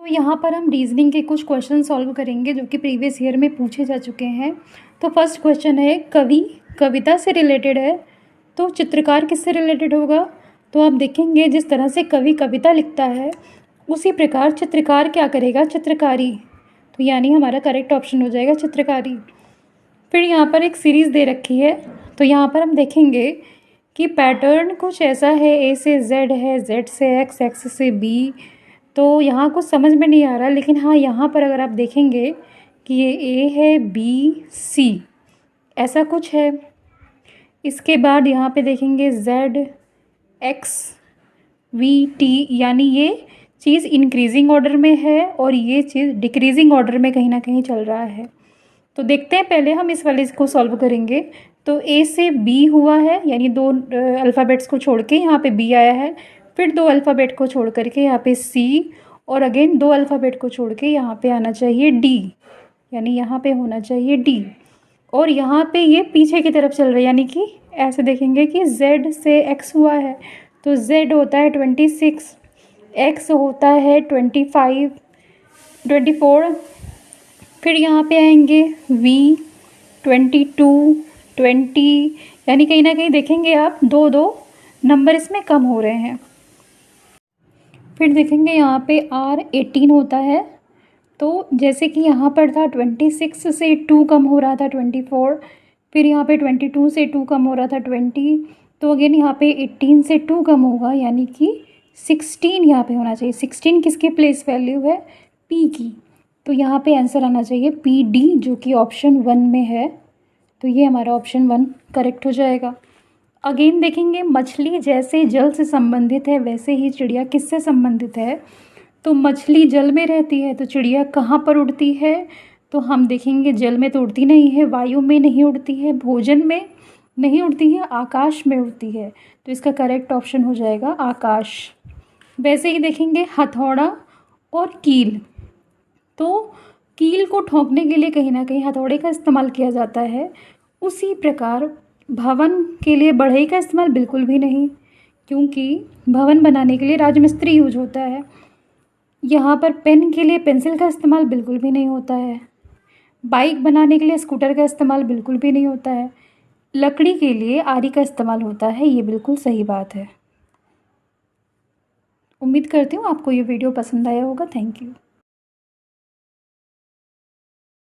तो यहाँ पर हम रीजनिंग के कुछ क्वेश्चन सॉल्व करेंगे जो कि प्रीवियस ईयर में पूछे जा चुके हैं। तो फर्स्ट क्वेश्चन है, कवि कविता से रिलेटेड है तो चित्रकार किससे रिलेटेड होगा। तो आप देखेंगे जिस तरह से कवि कविता लिखता है उसी प्रकार चित्रकार क्या करेगा, चित्रकारी। तो यानी हमारा करेक्ट ऑप्शन हो जाएगा चित्रकारी। फिर यहाँ पर एक सीरीज़ दे रखी है, तो यहाँ पर हम देखेंगे कि पैटर्न कुछ ऐसा है, ए से जेड है, जेड से एक्स, एक्स से बी। तो यहाँ कुछ समझ में नहीं आ रहा, लेकिन हाँ यहाँ पर अगर आप देखेंगे कि ये ए है, बी, सी, ऐसा कुछ है। इसके बाद यहाँ पे देखेंगे जेड, एक्स, वी, टी, यानी ये चीज़ इंक्रीजिंग ऑर्डर में है और ये चीज़ डिक्रीजिंग ऑर्डर में कहीं ना कहीं चल रहा है। तो देखते हैं, पहले हम इस वाले को सॉल्व करेंगे। तो ए से बी हुआ है, यानी दो अल्फ़ाबेट्स को छोड़ के यहाँ पे बी आया है, फिर दो अल्फ़ाबेट को छोड़ करके यहाँ पे सी, और अगेन दो अल्फ़ाबेट को छोड़ के यहाँ पे आना चाहिए डी, यानी यहाँ पे होना चाहिए डी। और यहाँ पे ये पीछे की तरफ चल रहा है, यानी कि ऐसे देखेंगे कि z से x हुआ है तो z होता है 26, x होता है 24, फिर यहाँ पे आएंगे v 22, 20, यानी कहीं ना कहीं देखेंगे आप दो दो नंबर इसमें कम हो रहे हैं। फिर देखेंगे यहाँ पे r 18 होता है, तो जैसे कि यहाँ पर था 26 से 2 कम हो रहा था 24, फिर यहाँ पे 22 से 2 कम हो रहा था 20, तो अगेन यहाँ पे 18 से 2 कम होगा, यानी कि 16 यहाँ पे होना चाहिए। 16 किसकी प्लेस वैल्यू है, p की। तो यहाँ पे आंसर आना चाहिए पी डी, जो कि ऑप्शन 1 में है। तो ये हमारा ऑप्शन 1 करेक्ट हो जाएगा। अगेन देखेंगे, मछली जैसे जल से संबंधित है वैसे ही चिड़िया किससे संबंधित है। तो मछली जल में रहती है तो चिड़िया कहाँ पर उड़ती है। तो हम देखेंगे जल में तो उड़ती नहीं है, वायु में नहीं उड़ती है, भोजन में नहीं उड़ती है, आकाश में उड़ती है। तो इसका करेक्ट ऑप्शन हो जाएगा आकाश। वैसे ही देखेंगे हथौड़ा और कील, तो कील को ठोकने के लिए कहीं ना कहीं हथौड़े का इस्तेमाल किया जाता है। उसी प्रकार भवन के लिए बढ़ई का इस्तेमाल बिल्कुल भी नहीं, क्योंकि भवन बनाने के लिए राजमिस्त्री यूज होता है। यहाँ पर पेन के लिए पेंसिल का इस्तेमाल बिल्कुल भी नहीं होता है। बाइक बनाने के लिए स्कूटर का इस्तेमाल बिल्कुल भी नहीं होता है। लकड़ी के लिए आरी का इस्तेमाल होता है, ये बिल्कुल सही बात है। उम्मीद करती हूँ आपको ये वीडियो पसंद आया होगा। Thank you.